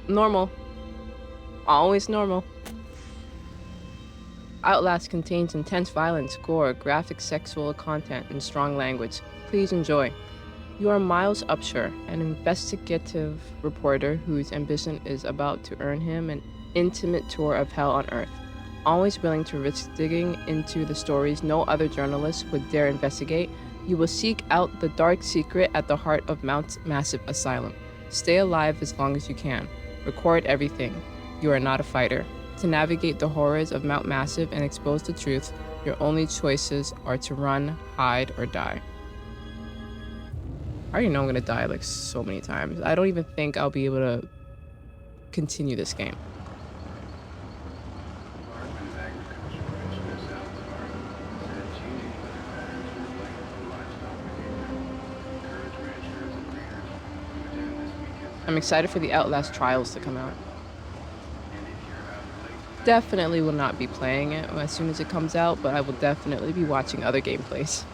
Normal. Always normal. Outlast contains intense violence, gore, graphic sexual content, and strong language. Please enjoy. You are Miles Upshur, an investigative reporter whose ambition is about to earn him an intimate tour of hell on Earth. Always willing to risk digging into the stories no other journalist would dare investigate, you will seek out the dark secret at the heart of Mount Massive Asylum. Stay alive as long as you can. Record everything. You are not a fighter. To navigate the horrors of Mount Massive and expose the truth, your only choices are to run, hide, or die. I already know I'm gonna die like so many times. I don't even think I'll be able to continue this game. I'm excited for the Outlast trials to come out. Definitely will not be playing it as soon as it comes out, but I will definitely be watching other gameplays.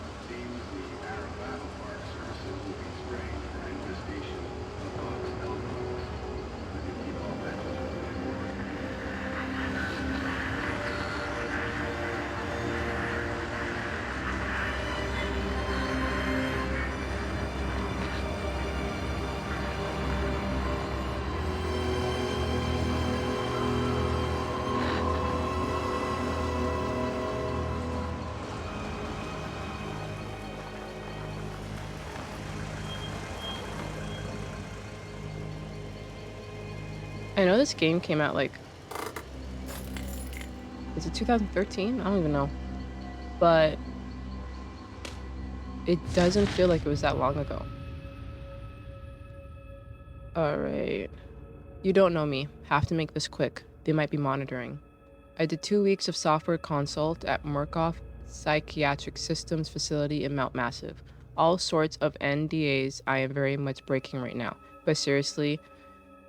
I know this game came out like, is it 2013? I don't even know. But it doesn't feel like it was that long ago. Alright. You don't know me. Have to make this quick. They might be monitoring. I did 2 weeks of software consult at Murkoff Psychiatric Systems facility in Mount Massive. All sorts of NDAs I am very much breaking right now. But seriously,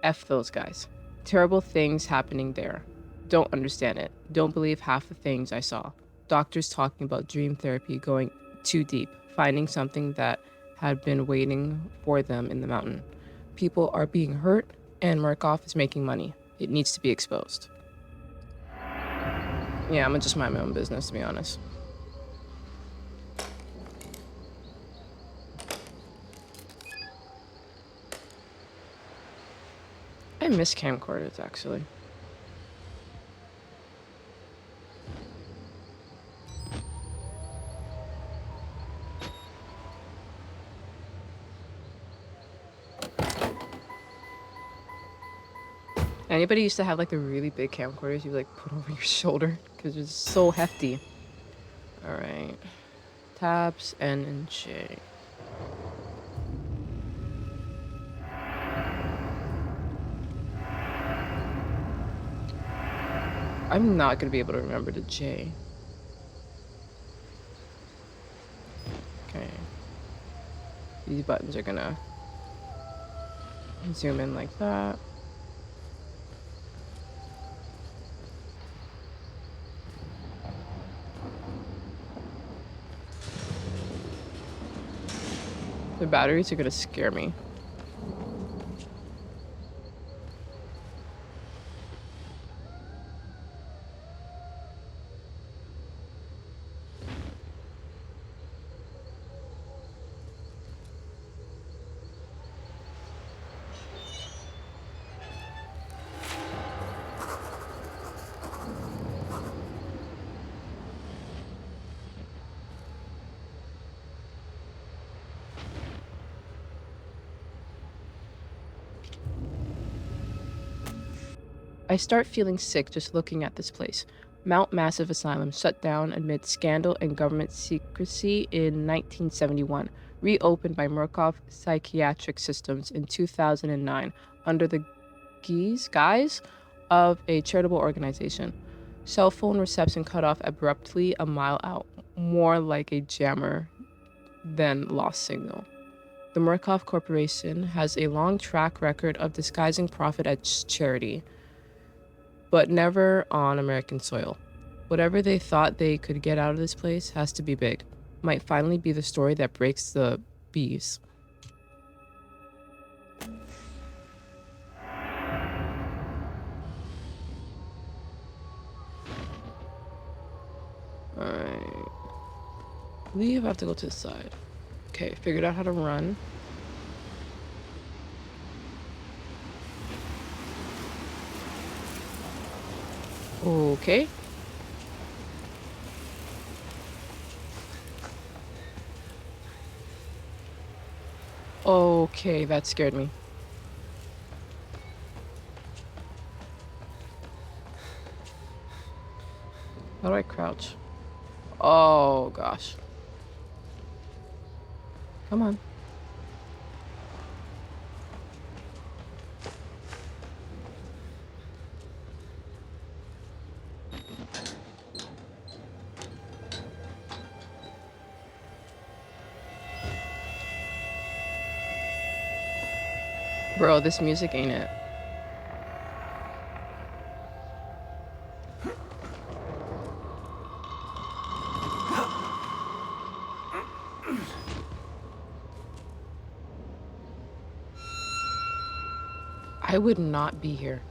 F those guys. Terrible things happening there. Don't understand it. Don't believe half the things I saw. Doctors talking about dream therapy going too deep, finding something that had been waiting for them in the mountain. People are being hurt, and Murkoff is making money. It needs to be exposed. Yeah, I'm gonna just mind my own business, to be honest. I miss camcorders, actually. Anybody used to have like the really big camcorders you like put over your shoulder because it's so hefty. All right, tabs N and J. I'm not gonna be able to remember the J. Okay. These buttons are gonna zoom in like that. The batteries are gonna scare me. I start feeling sick just looking at this place. Mount Massive Asylum shut down amid scandal and government secrecy in 1971, reopened by Murkoff Psychiatric Systems in 2009 under the guise of a charitable organization. Cell phone reception cut off abruptly a mile out, more like a jammer than lost signal. The Murkoff Corporation has a long track record of disguising profit as charity, but never on American soil. Whatever they thought they could get out of this place has to be big. Might finally be the story that breaks the bees. believe I have to go to the side. Okay, figured out how to run. Okay. Okay, that scared me. How do I crouch? Oh, gosh. Come on. Bro, this music ain't it. I would not be here.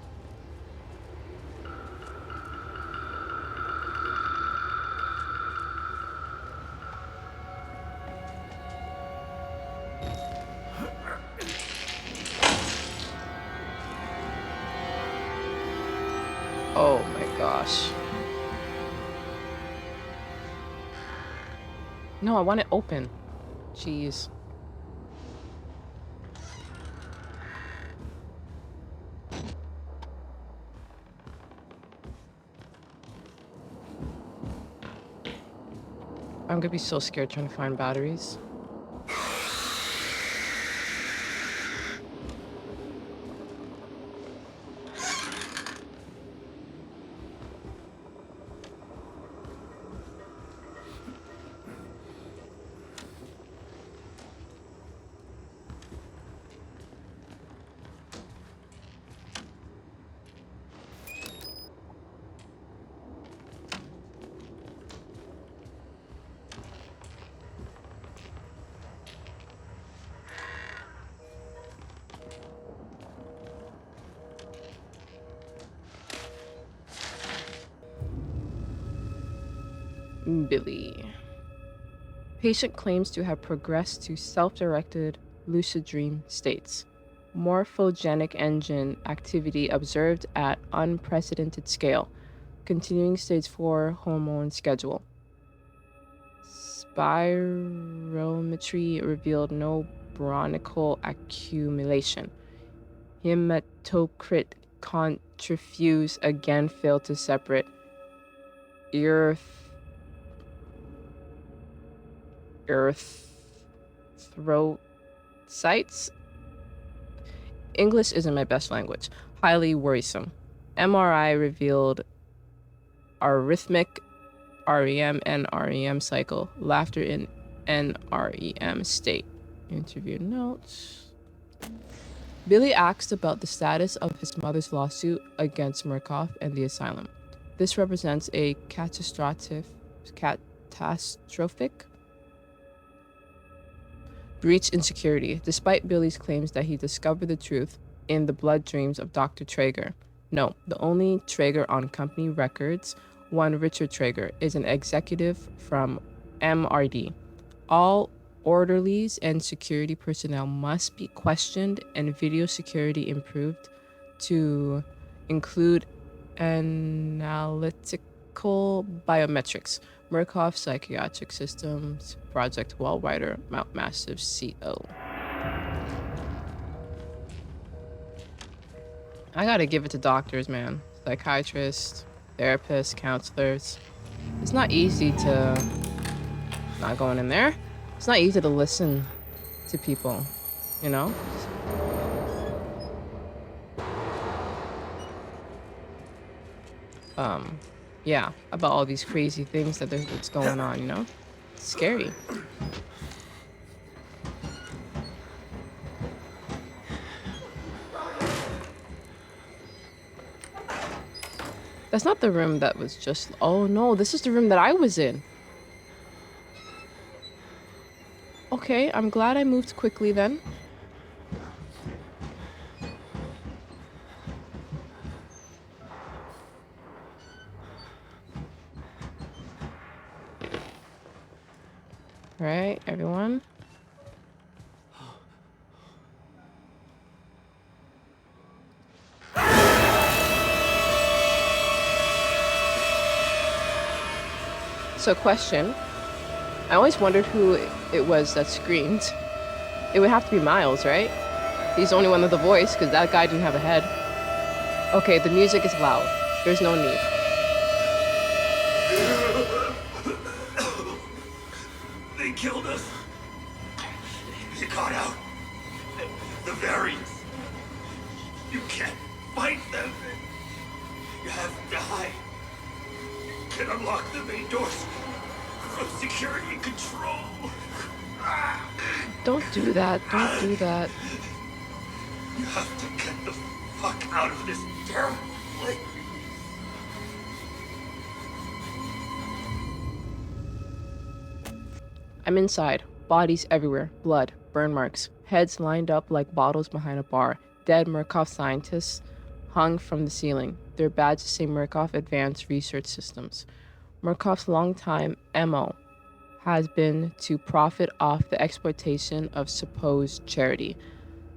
Oh my gosh. No, I want it open. Jeez. I'm gonna be so scared trying to find batteries. Billy. Patient claims to have progressed to self-directed lucid dream states. Morphogenic engine activity observed at unprecedented scale. Continuing stage 4 hormone schedule. Spirometry revealed no bronchial accumulation. Hematocrit centrifuge again failed to separate erythrocytes. English isn't my best language. Highly worrisome. MRI revealed arrhythmic REM and REM cycle. Laughter in NREM state. Interview notes. Billy asked about the status of his mother's lawsuit against Murkoff and the asylum. This represents a catastrophic breach in security, despite Billy's claims that he discovered the truth in the blood dreams of Dr. Traeger. No, the only Traeger on company records, one Richard Traeger, is an executive from MRD. All orderlies and security personnel must be questioned and video security improved to include analytical biometrics. Murkoff Psychiatric Systems, Project Wallrider, Mount Massive CO. I gotta give it to doctors, man. Psychiatrists, therapists, counselors. It's not easy to... Not going in there. It's not easy to listen to people, you know? Yeah, about all these crazy things that's going on, you know? It's scary. That's not the room that was just... Oh no, this is the room that I was in. Okay, I'm glad I moved quickly then. Right, everyone? So, question. I always wondered who it was that screamed. It would have to be Miles, right? He's the only one with a voice, because that guy didn't have a head. Okay, the music is loud. There's no need. They killed us. You got out. The variants. You can't fight them. You have to hide. You can unlock the main doors from security control. Don't do that. Don't do that. You have to get the fuck out of this terrible place. I'm inside. Bodies everywhere. Blood. Burn marks. Heads lined up like bottles behind a bar. Dead Murkoff scientists hung from the ceiling. Their badges say Murkoff Advanced Research Systems. Murkoff's longtime MO has been to profit off the exploitation of supposed charity.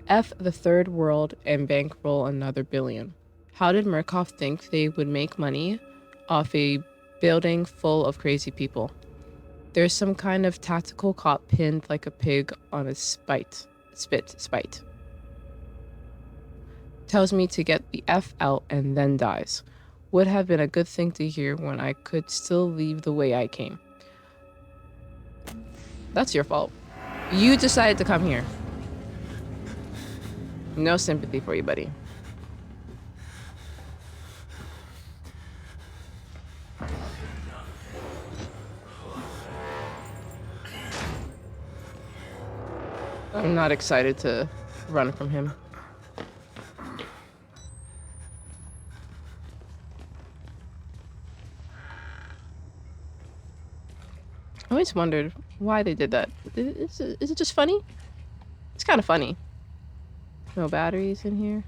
F the third world and bankroll another billion. How did Murkoff think they would make money off a building full of crazy people? There's some kind of tactical cop pinned like a pig on a spite. Tells me to get the F out and then dies. Would have been a good thing to hear when I could still leave the way I came. That's your fault. You decided to come here. No sympathy for you, buddy. I'm not excited to run from him. I always wondered why they did that. Is it just funny? It's kind of funny. No batteries in here.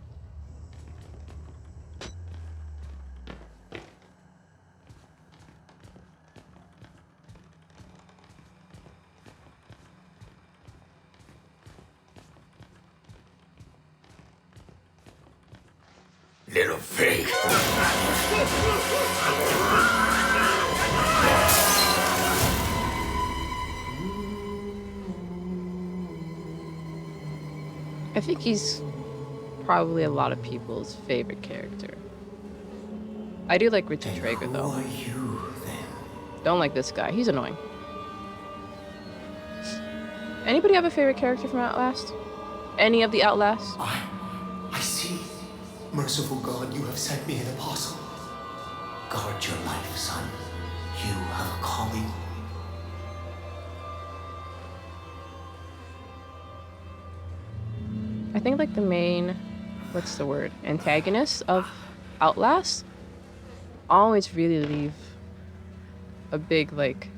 Little pig. I think he's probably a lot of people's favorite character. I do like Richard Traeger, though. Who are you, then? Don't like this guy. He's annoying. Anybody have a favorite character from Outlast? Any of the Outlasts? I see. Merciful God, you have sent me an apostle. Guard your life, son. You have a calling. I think like the main, what's the word, antagonists of Outlast always really leave a big like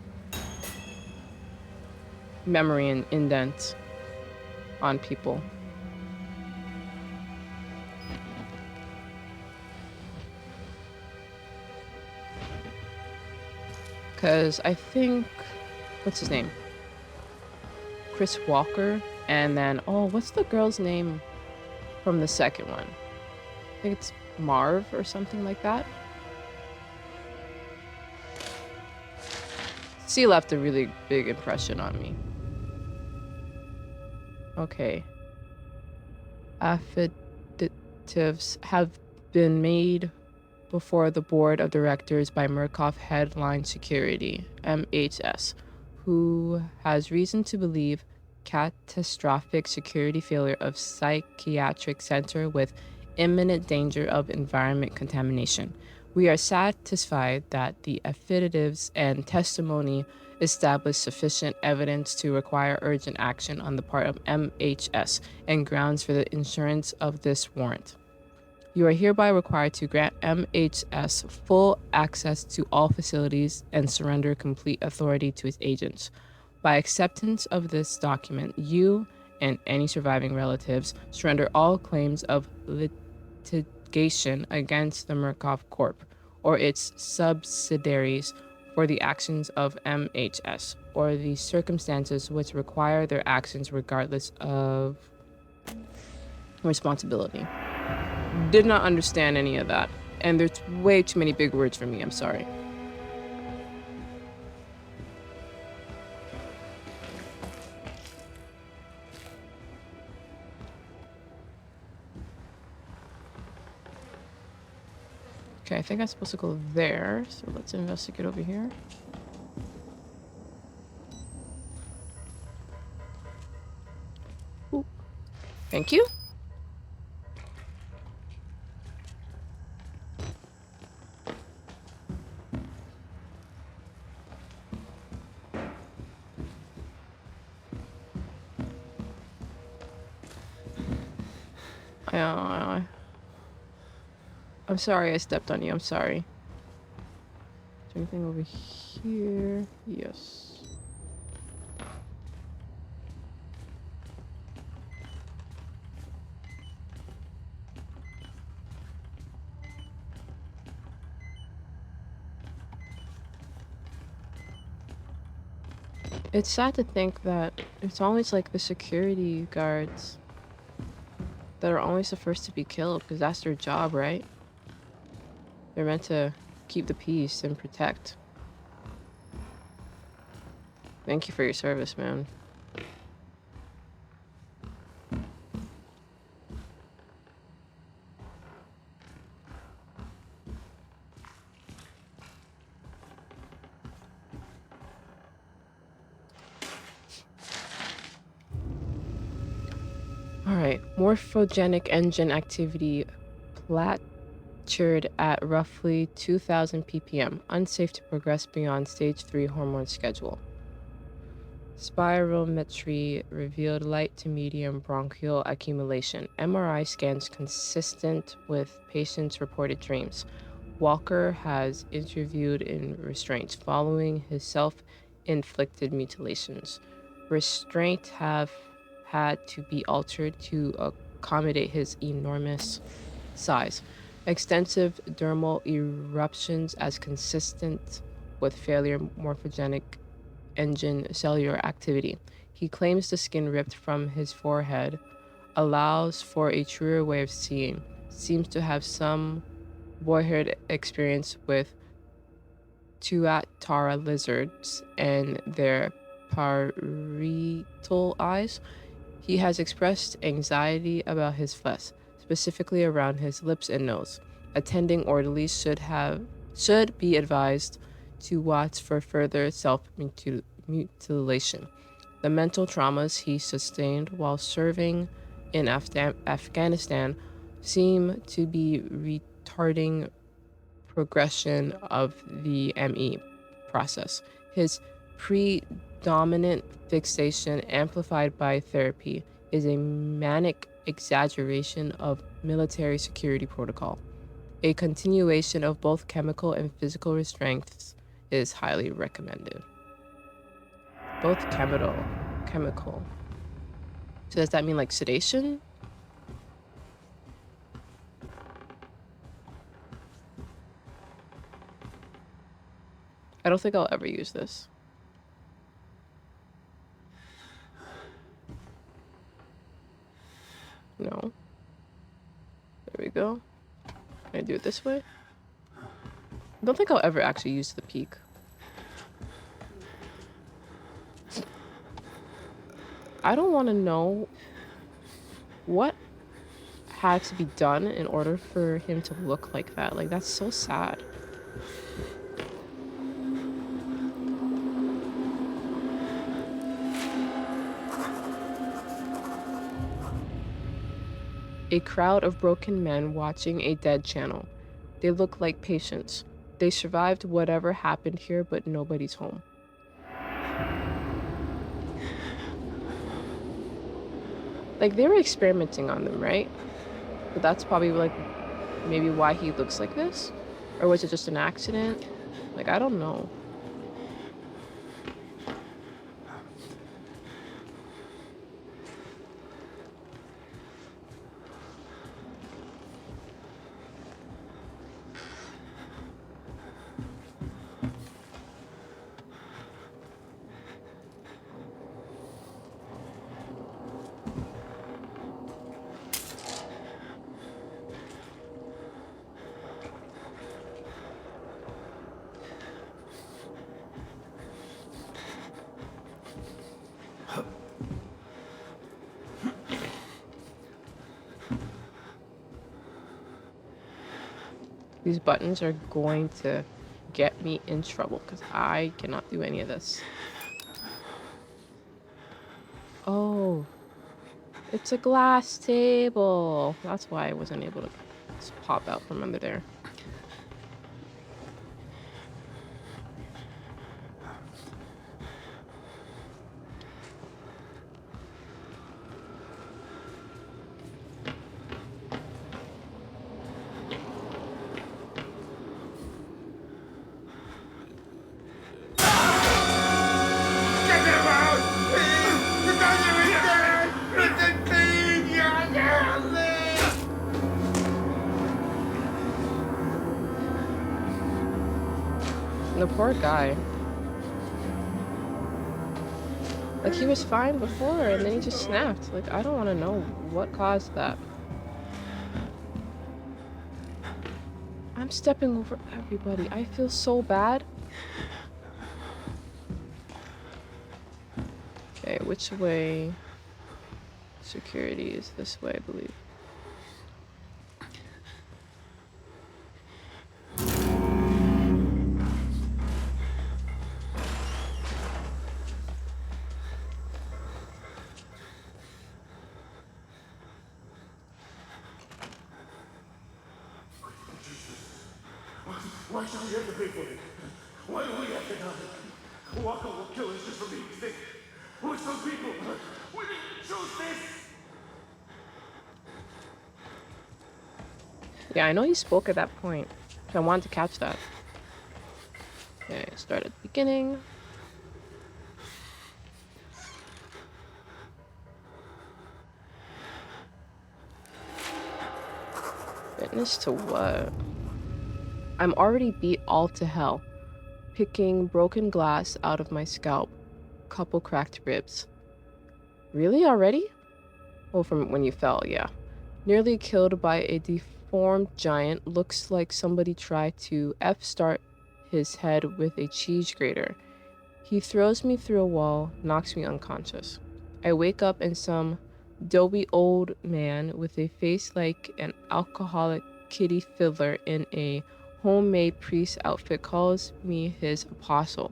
memory and indent on people. Because I think, what's his name? Chris Walker. And then, oh, what's the girl's name from the second one? I think it's Marv or something like that. She left a really big impression on me. Okay. Affidavits have been made before the board of directors by Murkoff Headline Security, MHS, who has reason to believe catastrophic security failure of psychiatric center with imminent danger of environment contamination. We are satisfied that the affidavits and testimony establish sufficient evidence to require urgent action on the part of MHS and grounds for the issuance of this warrant. You are hereby required to grant MHS full access to all facilities and surrender complete authority to its agents. By acceptance of this document, you and any surviving relatives surrender all claims of litigation against the Murkoff Corp. Or its subsidiaries for the actions of MHS. or the circumstances which require their actions regardless of responsibility. Did not understand any of that. And there's way too many big words for me. I'm sorry. Okay, I think I'm supposed to go there. So let's investigate over here. Ooh. Thank you. I'm sorry I stepped on you. I'm sorry. Is there anything over here? Yes. It's sad to think that it's always like the security guards that are always the first to be killed because that's their job, right? They're meant to keep the peace and protect. Thank you for your service, man. Alright, morphogenic engine activity plateaued at roughly 2000 ppm, unsafe to progress beyond stage 3 hormone schedule. Spirometry revealed light to medium bronchial accumulation. MRI scans consistent with patient's reported dreams. Walker has interviewed in restraints following his self-inflicted mutilations. Restraints have had to be altered to accommodate his enormous size. Extensive dermal eruptions as consistent with failure morphogenic engine cellular activity. He claims the skin ripped from his forehead allows for a truer way of seeing. Seems to have some boyhood experience with tuatara lizards and their parietal eyes. He has expressed anxiety about his flesh, specifically around his lips and nose. Attending orderlies should be advised to watch for further self-mutilation. The mental traumas he sustained while serving in Afghanistan seem to be retarding progression of the ME process. His predominant fixation, amplified by therapy, is a manic exaggeration of military security protocol. A continuation of both chemical and physical restraints is highly recommended. Both chemical. So does that mean like sedation? I don't think I'll ever use this. No. There we go. Can I do it this way? I don't think I'll ever actually use the peak. I don't want to know what had to be done in order for him to look like that. Like, that's so sad. A crowd of broken men watching a dead channel. They look like patients. They survived whatever happened here, but nobody's home. Like, they were experimenting on them, right? But that's probably, like, maybe why he looks like this? Or was it just an accident? Like, I don't know. These buttons are going to get me in trouble because I cannot do any of this. Oh, it's a glass table. That's why I wasn't able to just pop out from under there. Get them out! The doctor is dead! Listen, please! You're The poor guy. Like, he was fine before, and then he just snapped. Like, I don't want to know what caused that. I'm stepping over everybody. I feel so bad. Okay, which way? Security is this way, I believe. Why should we have to pay for it? Why do we have to die? Walker will kill us just for being sick. We're some people. We didn't choose this. Yeah, I know he spoke at that point. So I wanted to catch that. Okay, start at the beginning. Witness to what? I'm already beat all to hell. Picking broken glass out of my scalp. Couple cracked ribs. Really already? Well, from when you fell, yeah. Nearly killed by a deformed giant. Looks like somebody tried to F-start his head with a cheese grater. He throws me through a wall, knocks me unconscious. I wake up and some doughy old man with a face like an alcoholic kitty fiddler in a homemade priest outfit calls me his apostle.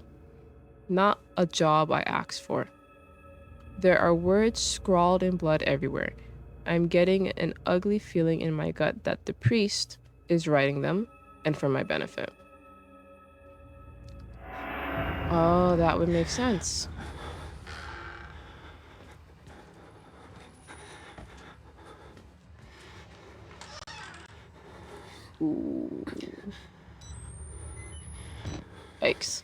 Not a job I asked for. There are words scrawled in blood everywhere. I'm getting an ugly feeling in my gut that the priest is writing them and for my benefit. Oh, that would make sense. Ooh. Yikes.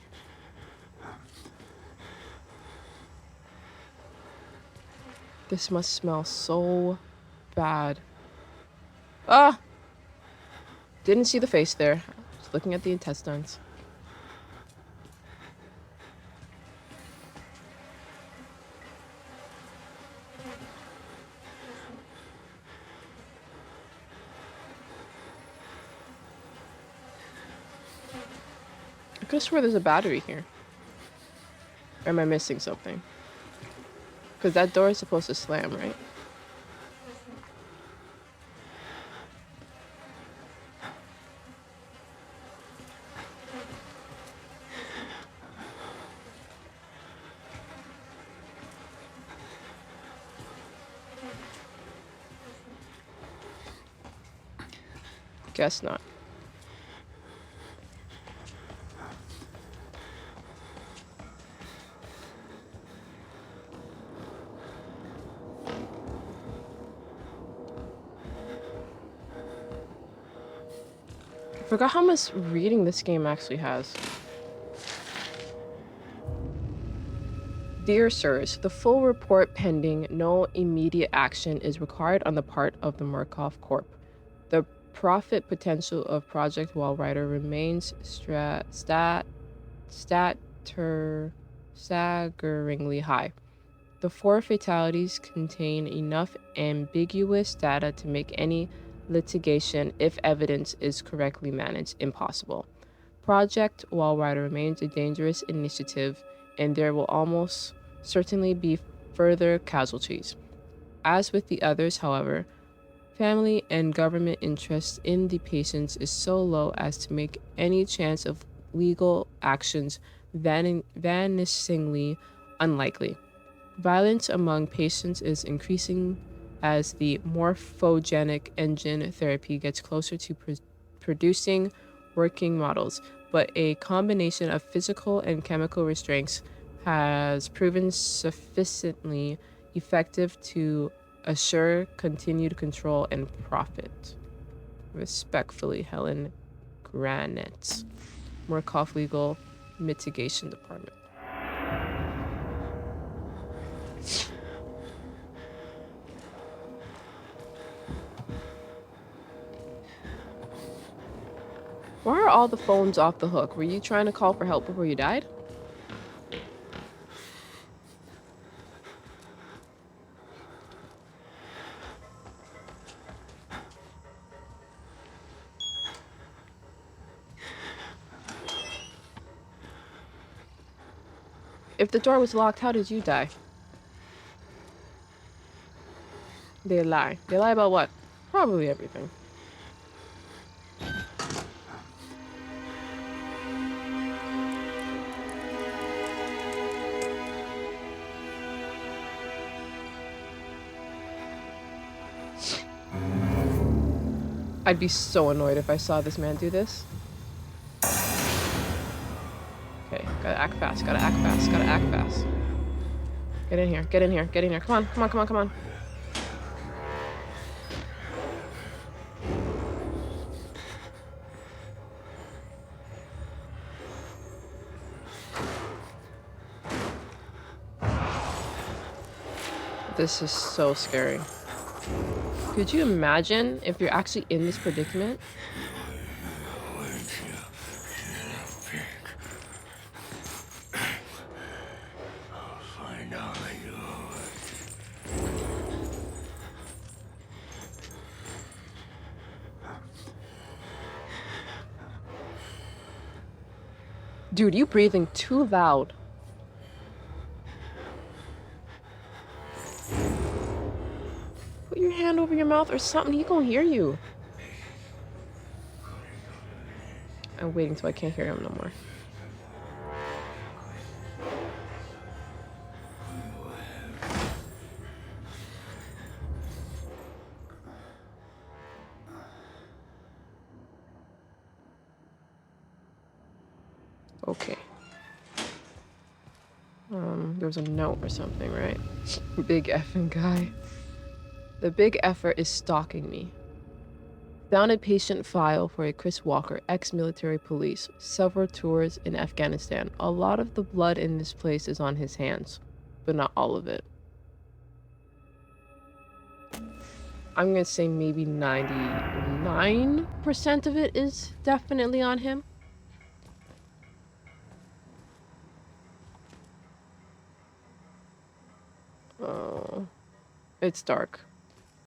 This must smell so bad. Ah! Didn't see the face there. Just looking at the intestines. I could swear there's a battery here. Or am I missing something? Because that door is supposed to slam, right? Guess not. I forgot how much reading this game actually has. Dear Sirs, the full report pending. No immediate action is required on the part of the Murkoff Corp. The profit potential of Project Wallrider remains staggeringly high. The 4 fatalities contain enough ambiguous data to make any litigation, if evidence is correctly managed, impossible. Project Wallrider remains a dangerous initiative, and there will almost certainly be further casualties. As with the others, however, Family and government interest in the patients is so low as to make any chance of legal actions vanishingly unlikely. Violence among patients is increasing as the morphogenic engine therapy gets closer to producing working models, but a combination of physical and chemical restraints has proven sufficiently effective to assure continued control and profit. Respectfully, Helen Granite, Murkoff Legal Mitigation Department. Why are all the phones off the hook? Were you trying to call for help before you died? If the door was locked, how did you die? They lie. They lie about what? Probably everything. I'd be so annoyed if I saw this man do this. Okay, gotta act fast, gotta act fast, gotta act fast. Get in here, get in here, get in here. Come on, come on, come on, come on. This is so scary. Could you imagine if you're actually in this predicament? Dude, you breathing too loud. Put your hand over your mouth or something. He gonna hear you. I'm waiting till I can't hear him no more. Okay. There was a note or something, right? Big effing guy. The big effer is stalking me. Found a patient file for a Chris Walker, ex-military police. Several tours in Afghanistan. A lot of the blood in this place is on his hands, but not all of it. I'm gonna say maybe 99% of it is definitely on him. Oh, it's dark.